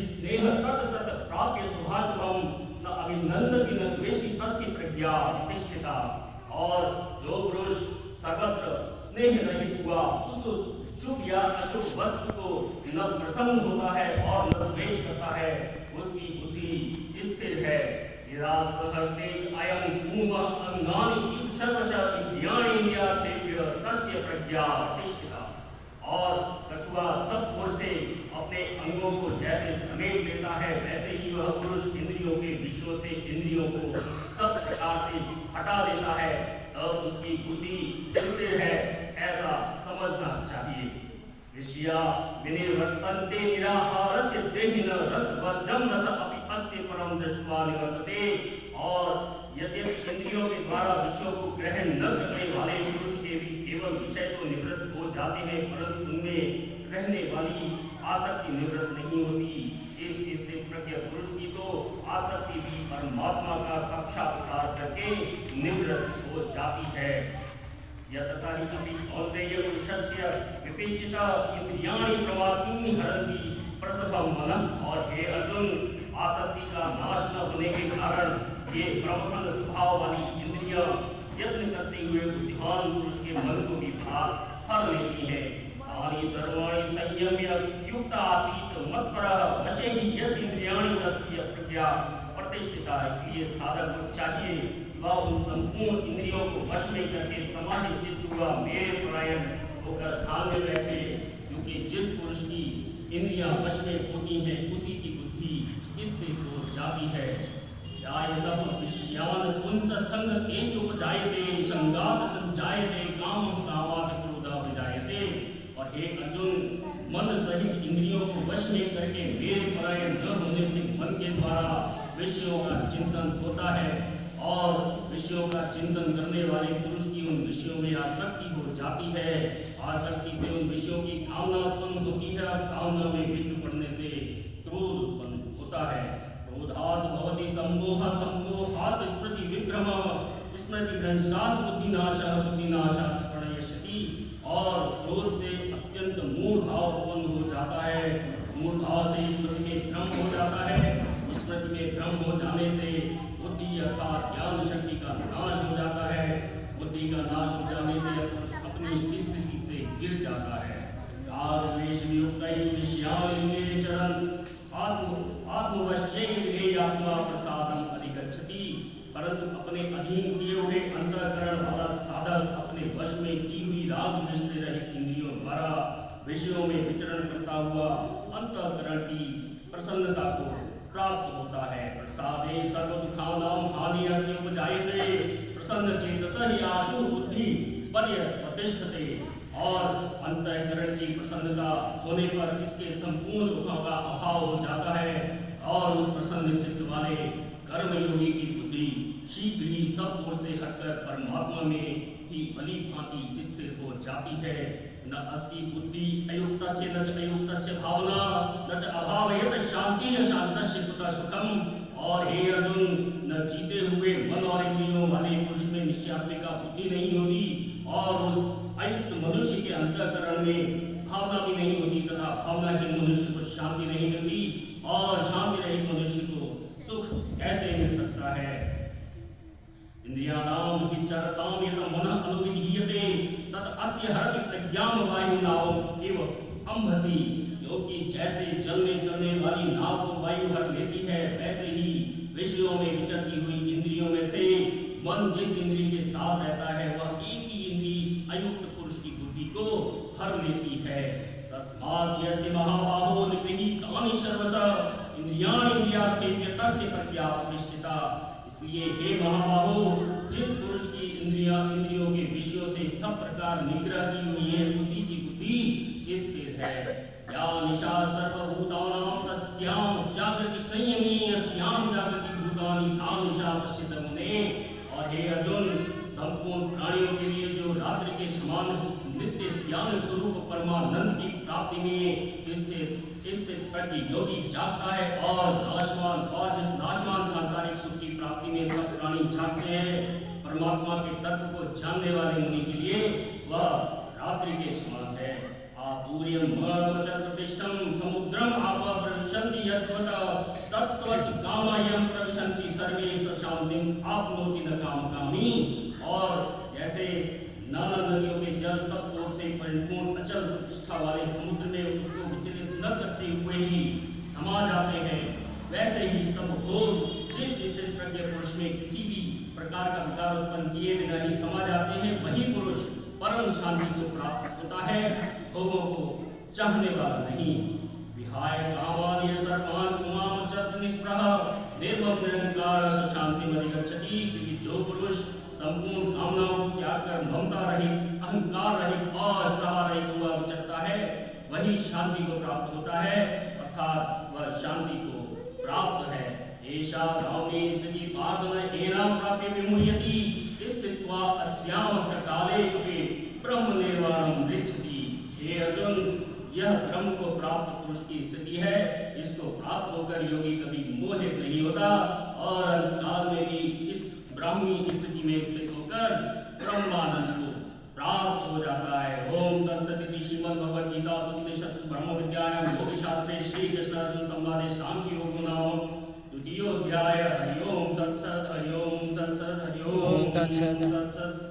स्नेह तत् तत् प्राप्य शुभाशुभम न अभिनंदति न द्वेषी तस्य प्रज्ञा प्रतिष्ठिता। और जो पुरुष सर्वत्र स्नेह रहित हुआ उस शुभ या अशुभ वस्तु को न प्रसन्न होता है और न द्वेष करता है, उसकी बुद्धि स्थिर है। तेज अयम पूर्व अंगानि सर्वश इंद्रियाणि इंद्रियार्थेभ्य तस्य प्रज्ञा प्रतिष्ठिता। और कछुआ सब ओर से अपने अंगों को जैसे समेट लेता है, वैसे ही वह पुरुष इंद्रियों के विषयों से इंद्रियों को सब प्रकार से हटा देता है, तब उसकी बुद्धि स्थिर है, ऐसा समझना चाहिए। विषया विनिवर्तन्ते निराहारस्य देहिन रसवर्जं रस अपि अस्य परम दृष्ट्वा निवर्तते। और यद्यपि इंद्रियों के द्वारा विषयों को ग्रहण न करने वाले पुरुष के भी केवल विषय तो निवृत्त हो जाते हैं, परंतु उनमें रहने वाली आसक्ति निवृत्त नहीं होती। इससे प्रज्ञ पुरुष की तो आसक्ति भी परमात्मा का साक्षात्कार करके निवृत्त हो जाती है। यतता हि अपि कौन्तेय पुरुषस्य विपेचिता इंद्रियाणि प्रमादीनि हरन्ति प्रसभं मनः। और हे अर्जुन, आसक्ति का नाश न होने के कारण ये प्रबल स्वभाव वाली इंद्रियां यत्न करते हुए बुद्धिमान पुरुष के मन को भी फल लेती है। तानि सर्वाणि संयम्य युक्त आसीत मत्परः वशे हि यस् इंद्रियाणि तस्य प्रज्ञा प्रतिष्ठिता। इसलिए साधक को चाहिए वह उन संपूर्ण इंद्रियों को वश में करके समाधि चित्त हुआ मेरे परायण होकर ध्यान में बैठे, क्योंकि जिस पुरुष की इंद्रियां वश में होती हैं उसी की बुद्धि स्थिर हो जाती है। जायतः विषयान् पुंस संगतेषु उपजायते संगात् संजायते कामं कामात् क्रोधः विजायते। और हे अर्जुन, मन सहित इंद्रियों को वश में करके मेरे परायण न होने से मन के द्वारा विषयों का चिंतन होता है, और विषयों का चिंतन करने वाले पुरुष की उन विषयों में आसक्ति हो जाती है। आसक्ति से उन विषयों की कामना उत्पन्न होती है, और कामना में विघ्न पड़ने से क्रोध उत्पन्न होता है। क्रोधात् भवति सम्मोहः, सम्मोहात् स्मृति विभ्रमः, स्मृति भ्रंशात् बुद्धिनाशः, बुद्धिनाशात् प्रणश्यति। और क्रोध से अत्यंत मूढ़ भाव उत्पन्न हो जाता है, मूढ़ भाव से स्मृति में भ्रम हो जाता है, स्मृति में भ्रम हो जाने से बुद्धि अर्थात ज्ञान शक्ति का नाश हो जाता है, बुद्धि का नाश हो जाने से अपनी स्थिति से गिर जाता है। कालवेश वियुक्तैः विषयान् चरन् आत्मवश्यैः आत्मा प्रसादम् अधिगच्छति। परंतु अपने अधीन किए हुए अंतःकरण वाला साधक अपने वश में की हुई राग द्वेष से रहित इंद्रियों द्वारा विषयों में विचरण करता हुआ अंतःकरण की प्रसन्नता को प्राप्त होता है। प्रसादे सर्व दुखानां हानिः उपजायते प्रसन्न चेतसः हि आशु बुद्धि पर्यवतिष्ठते। और अंतःकरण की प्रसन्नता होने पर इसके संपूर्ण दुखों का अभाव हो जाता है, और उस प्रसन्न चित्त वाले कर्मयोगी की बुद्धि शीघ्र ही सब ओर से हटकर परमात्मा में ही भली भांति स्थिर हो जाती है। न अस्ति बुद्धि अयुक्तस्य न च अयुक्तस्य भावना न च अभावयत शांति न शांतस्य कुतः सुखम। और हे अर्जुन, न जीते हुए मन और इंद्रियों वाले पुरुष में निश्चयात्मिका बुद्धि नहीं होती, और उस अयुक्त मनुष्य के अंतःकरण में भावना भी नहीं होती, तथा भावनाहीन मनुष्य को शांति नहीं मिलती, और शांति रहित मनुष्य को सुख कैसे मिल सकता है। इंद्रियाणां हि चरतां यत् मनः अनुविधीयते तत् अस्य हरति प्रज्ञां वायुनाव इव अंभसि। क्योंकि जैसे जल में चलने वाली नाव को वायु भर लेती है, वैसे ही विषयों में विचरती हुई इंद्रियों में से मन जिस इंद्रिय के साथ रहता है, वह एक ही इंद्रिय अयुक्त पुरुष की बुद्धि को हर लेती है। तस्मात् यस्य महाबाहो निगृहीतानि सर्वशः इंद्रियाणि इंद्रियार्थेभ्यः तस्य प्रज्ञा प्रतिष्ठिता। इसलिए हे महाबाहो, जिस पुरुष की इंद्रियों के विषयों से सब प्रकार निग्रह की हुई है, उसी की बुद्धि स्थिर है। या निशा सर्वभूतानां तस्यां जागृति संयमी यस्यां जागृति भूतानि सा निशा पश्यत मुने। और हे अर्जुन, संपूर्ण प्राणियों के लिए जो रात्रि के समान नित्य ज्ञान स्वरूप परमानंद की प्राप्ति में स्थित प्रज्ञ योगी जागता है, और जिस नाशवान सांसारिक सुख की प्राप्ति में सब प्राणी जागते हैं, परमात्मा के तत्व को जानने वाले मुनि के लिए वह रात्रि के समान है। आपूर्यं प्रतिष्ठम समुद्रम आप प्रविशन्ति यद्वत् तत्त्वत् कामायं प्रविशन्ति सर्वे शांतिं आपनोति न कामकामी। और जैसे नाना नदियों में जल सब ओर से परिपूर्ण अचल प्रतिष्ठा वाले समुद्र में उसको विचलित न करते हुए ही समा जाते हैं, वैसे ही सब भोग जिस स्थित प्रज्ञ पुरुष में किसी भी प्रकार का विकार उत्पन्न किए बिना ही समा जाते हैं, वही पुरुष परम शांति को प्राप्त होता है, भोगों को चाहने वाला नहीं। विहाय कामान ये सर्वान कुमाम चत निस्पृह निर्मम निरंकार स शांति मधिगच्छति। क्योंकि जो पुरुष संपूर्ण कामनाओं को त्याग कर ममता रहित, अहंकार रहित, अस्पृहा रहित हुआ विचरता है, वही शांति को प्राप्त होता है, अर्थात वह शांति को प्राप्त है। ऐसा भावनी स्थिति पार्थ एना प्राप्य विमुह्यति स्थित्वा अस्याम काले के ब्रह्म निर्वाणम रिच्छति। हे अर्जुन, यह ब्रह्म को प्राप्त पुरुष की स्थिति है, इसको प्राप्त होकर योगी कभी मोहित नहीं होता और अंतकाल में भी इस ब्राह्मी स्थिति में स्थित होकर ब्रह्मानंद को प्राप्त हो जाता है। ओम तत्सदिति श्रीमद् भगवद गीता उपनिषत्सु ब्रह्म विद्यायां योगशास्त्रे श्री कृष्ण अर्जुन संवादे सांख्य योग नाम द्वितीयोऽध्याय। हरि ओम तत्सत्, हरि ओम तत्सत्, हरि ओम तत्सत्।